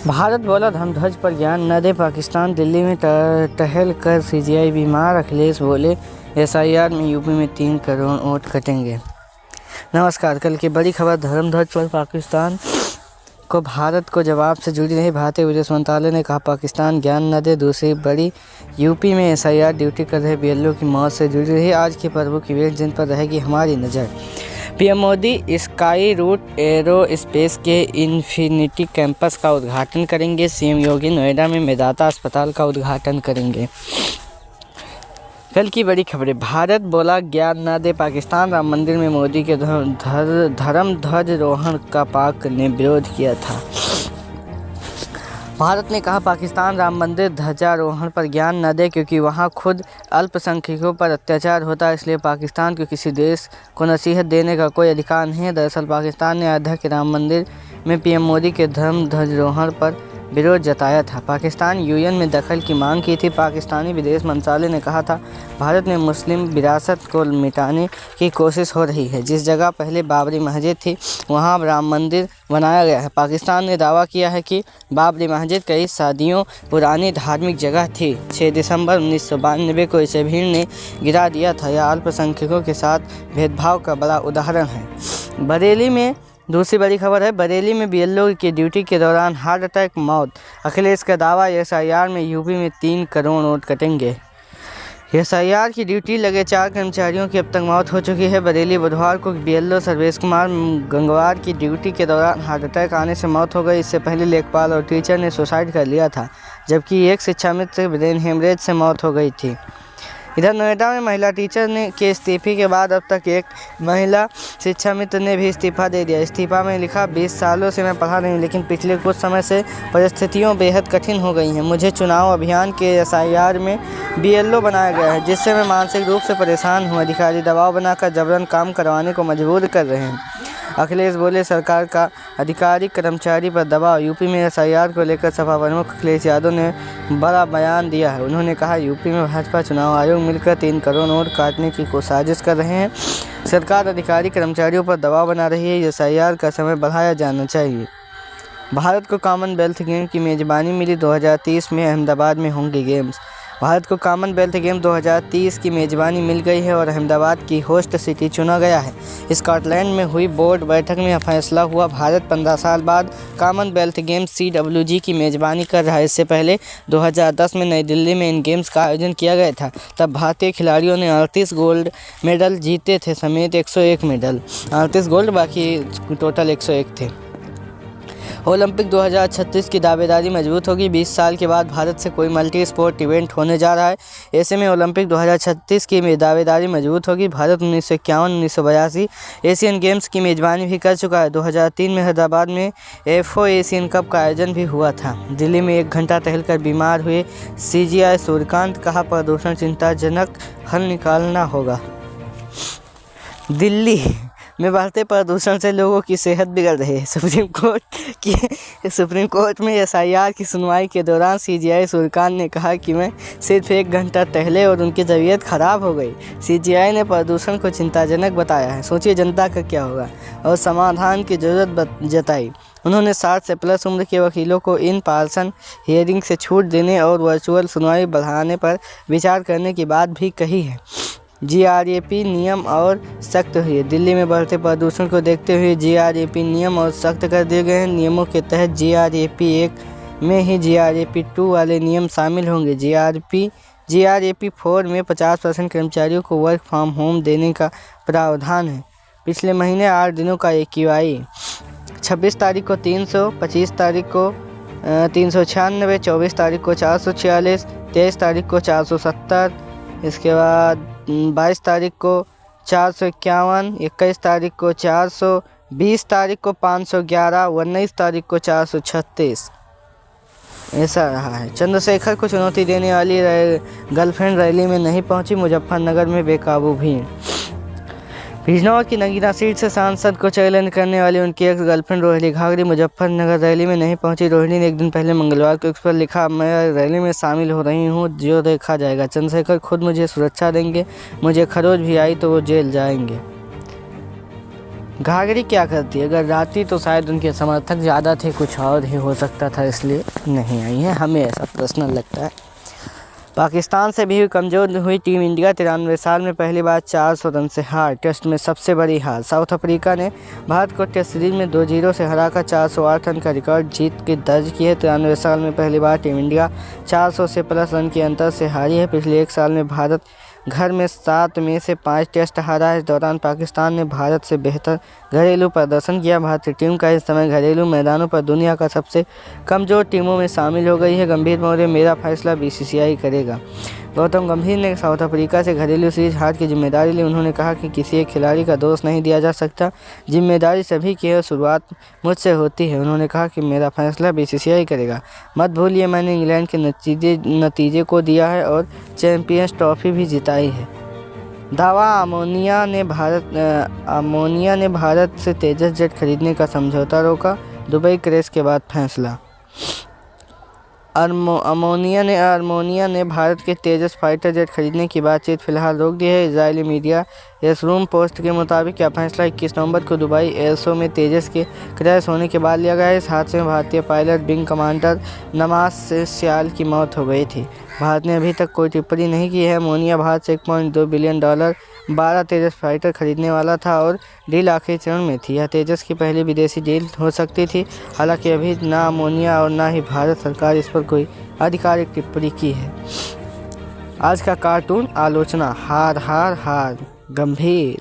भारत बोला धर्मध्वज पर ज्ञान न दे पाकिस्तान। दिल्ली में टहल कर सीजीआई बीमार। अखिलेश बोले एसआईआर में यूपी में 3 करोड़ वोट कटेंगे। नमस्कार। कल की बड़ी खबर, धर्मध्वज पर पाकिस्तान को भारत को जवाब से जुड़ी रही। भारतीय विदेश मंत्रालय ने कहा पाकिस्तान ज्ञान न दे। दूसरी बड़ी, यूपी में एसआईआर ड्यूटी कर रहे बीएलओ की मौत से जुड़ी रही। आज के प्रमुख इवेंट जिन पर रहेगी हमारी नज़र। PM Modi Skyroot Aerospace के इन्फिनिटी कैंपस का उद्घाटन करेंगे। सीएम योगी नोएडा में मेदाता अस्पताल का उद्घाटन करेंगे। कल की बड़ी खबरें, भारत बोला ज्ञान न दे पाकिस्तान। राम मंदिर में मोदी के धर्म ध्वज रोहण का पाक ने विरोध किया था। भारत ने कहा पाकिस्तान राम मंदिर ध्वजारोहण पर ज्ञान न दे, क्योंकि वहां खुद अल्पसंख्यकों पर अत्याचार होता है। इसलिए पाकिस्तान को किसी देश को नसीहत देने का कोई अधिकार नहीं है। दरअसल पाकिस्तान ने अयोध्या के राम मंदिर में पीएम मोदी के धर्म ध्वजारोहण पर विरोध जताया था। पाकिस्तान यूएन में दखल की मांग की थी। पाकिस्तानी विदेश मंत्रालय ने कहा था भारत में मुस्लिम विरासत को मिटाने की कोशिश हो रही है। जिस जगह पहले बाबरी मस्जिद थी वहां राम मंदिर बनाया गया है। पाकिस्तान ने दावा किया है कि बाबरी मस्जिद कई सदियों पुरानी धार्मिक जगह थी। 6 दिसंबर 1992 को इसे भीड़ ने गिरा दिया था। यह अल्पसंख्यकों के साथ भेदभाव का बड़ा उदाहरण है। बरेली में दूसरी बड़ी खबर है, बरेली में बीएलओ की ड्यूटी के दौरान हार्ट अटैक मौत। अखिलेश का दावा एसआईआर में यूपी में 3 करोड़ वोट कटेंगे। एसआईआर की ड्यूटी लगे 4 कर्मचारियों की अब तक मौत हो चुकी है। बरेली बुधवार को बीएलओ सर्वेश कुमार गंगवार की ड्यूटी के दौरान हार्ट अटैक आने से मौत हो गई। इससे पहले लेखपाल और टीचर ने सुसाइड कर लिया था, जबकि एक शिक्षा मित्र ब्रेन हेमरेज से मौत हो गई थी। इधर नोएडा में महिला टीचर के इस्तीफे के बाद अब तक एक महिला शिक्षा मित्र ने भी इस्तीफा दे दिया। इस्तीफा में लिखा 20 सालों से मैं पढ़ा रही हूँ, लेकिन पिछले कुछ समय से परिस्थितियों बेहद कठिन हो गई हैं। मुझे चुनाव अभियान के एसआईआर में बीएलओ बनाया गया है, जिससे मैं मानसिक रूप से परेशान हूँ। अधिकारी दबाव बनाकर जबरन काम करवाने को मजबूर कर रहे हैं। अखिलेश बोले सरकार का अधिकारी कर्मचारी पर दबाव। यूपी में एसआईआर को लेकर सपा प्रमुख अखिलेश यादव ने बड़ा बयान दिया है। उन्होंने कहा यूपी में भाजपा चुनाव आयोग मिलकर 3 करोड़ वोट काटने की साजिश कर रहे हैं। सरकार अधिकारी कर्मचारियों पर दबाव बना रही है। एसआईआर का समय बढ़ाया जाना चाहिए। भारत को कॉमनवेल्थ गेम की मेजबानी मिली। 2030 में अहमदाबाद में होंगे गेम्स। भारत को कॉमनवेल्थ गेम 2030 की मेजबानी मिल गई है और अहमदाबाद की होस्ट सिटी चुना गया है। स्कॉटलैंड में हुई बोर्ड बैठक में यह फैसला हुआ। भारत 15 साल बाद कॉमनवेल्थ गेम्स CWG की मेजबानी कर रहा है। इससे पहले 2010 में नई दिल्ली में इन गेम्स का आयोजन किया गया था। तब भारतीय खिलाड़ियों ने 38 गोल्ड मेडल जीते थे समेत 101 मेडल। 38 गोल्ड, बाकी टोटल 101 थे। ओलंपिक 2036 की दावेदारी मजबूत होगी। 20 साल के बाद भारत से कोई मल्टी स्पोर्ट इवेंट होने जा रहा है। ऐसे में ओलंपिक 2036 की दावेदारी मजबूत होगी। भारत 1951-1982 एशियन गेम्स की मेजबानी भी कर चुका है। 2003 में हैदराबाद में एफओ एशियन कप का आयोजन भी हुआ था। दिल्ली में 1 घंटा टहलकर बीमार हुए सीजीआई सूर्यकांत, कहा प्रदूषण चिंताजनक, हल निकालना होगा। दिल्ली में बढ़ते प्रदूषण से लोगों की सेहत बिगड़ रही है। सुप्रीम कोर्ट में एसआईआर की सुनवाई के दौरान सीजीआई सूर्यकांत ने कहा कि मैं सिर्फ 1 घंटा टहले और उनकी तबीयत खराब हो गई। सीजीआई ने प्रदूषण को चिंताजनक बताया है। सोचिए जनता का क्या होगा, और समाधान की जरूरत जताई। उन्होंने 60 से प्लस उम्र के वकीलों को इन पर्सन हियरिंग से छूट देने और वर्चुअल सुनवाई बढ़ाने पर विचार करने की बात भी कही है। जीआरएपी नियम और सख्त हुए। दिल्ली में बढ़ते प्रदूषण को देखते हुए जीआरएपी नियम और सख्त कर दिए गए हैं। नियमों के तहत जीआरएपी 1 में ही जीआरएपी 2 वाले नियम शामिल होंगे। जीआरएपी 4 में 50% कर्मचारियों को वर्क फ्रॉम होम देने का प्रावधान है। पिछले महीने 8 दिनों का AQI 26 तारीख को 300, 25 तारीख को 396, 24 तारीख को 446, 23 तारीख को 470, इसके बाद 22 तारीख को 451, 21 तारीख को 400, 20 तारीख को 511, 19 तारीख को 436। ऐसा रहा है। चंद्रशेखर को चुनौती देने वाली गर्लफ्रेंड रैली में नहीं पहुंची। मुजफ्फरनगर में बेकाबू भीड़। बिजनौर की नगीना सीट से सांसद को चैलेंज करने वाली उनकी ex girlfriend Rohini Ghaghri Muzaffarnagar rally में नहीं पहुंची। रोहिणी ने एक दिन पहले मंगलवार को एक्स पर लिखा, मैं रैली में शामिल हो रही हूं, जो देखा जाएगा। चंद्रशेखर खुद मुझे सुरक्षा देंगे, मुझे खरोच भी आई तो वो जेल जाएंगे। घाघरी क्या करती? अगर जाती तो शायद उनके समर्थक ज़्यादा थे, कुछ और ही हो सकता था, इसलिए नहीं आई है, हमें ऐसा पर्सनल लगता है। पाकिस्तान से भी कमज़ोर हुई टीम इंडिया, 93 साल में पहली बार 400 रन से हार, टेस्ट में सबसे बड़ी हार। साउथ अफ्रीका ने भारत को टेस्ट सीरीज में 2-0 से हराकर 408 रन का रिकॉर्ड जीत के दर्ज किए। 93 साल में पहली बार टीम इंडिया 400 से प्लस रन के अंतर से हारी है। पिछले एक साल में भारत घर में 7 में से 5 टेस्ट हारा है। इस दौरान पाकिस्तान ने भारत से बेहतर घरेलू प्रदर्शन किया। भारतीय टीम का इस समय घरेलू मैदानों पर दुनिया का सबसे कमज़ोर टीमों में शामिल हो गई है। गंभीर मौर्य, मेरा फैसला बीसीसीआई करेगा। गौतम गंभीर ने साउथ अफ्रीका से घरेलू सीरीज हार की जिम्मेदारी ली। उन्होंने कहा कि किसी एक खिलाड़ी का दोष नहीं दिया जा सकता, जिम्मेदारी सभी की है, शुरुआत मुझसे होती है। उन्होंने कहा कि मेरा फैसला बीसीसीआई करेगा। मत भूलिए, मैंने इंग्लैंड के नतीजे को दिया है और चैंपियंस ट्रॉफी भी जिताई है। दावा, अमोनिया ने भारत से तेजस जेट खरीदने का समझौता रोका। दुबई क्रैश के बाद फैसला। अमोनिया ने भारत के तेजस फाइटर जेट खरीदने की बातचीत फिलहाल रोक दी है। इजरायली मीडिया यशरूम पोस्ट के मुताबिक यह फैसला 21 नवंबर को दुबई एयर शो में तेजस के क्रैश होने के बाद लिया गया है। इस हादसे में भारतीय पायलट विंग कमांडर नमाज सियाल की मौत हो गई थी। भारत ने अभी तक कोई टिप्पणी नहीं की है। अमोनिया भारत से $1.2 बिलियन 12 तेजस फाइटर खरीदने वाला था और डील आखिरी चरण में थी। यह तेजस की पहली विदेशी डील हो सकती थी। हालांकि अभी ना अमोनिया और ना ही भारत सरकार इस पर कोई आधिकारिक टिप्पणी की है। आज का कार्टून आलोचना, हार हार हार, गंभीर।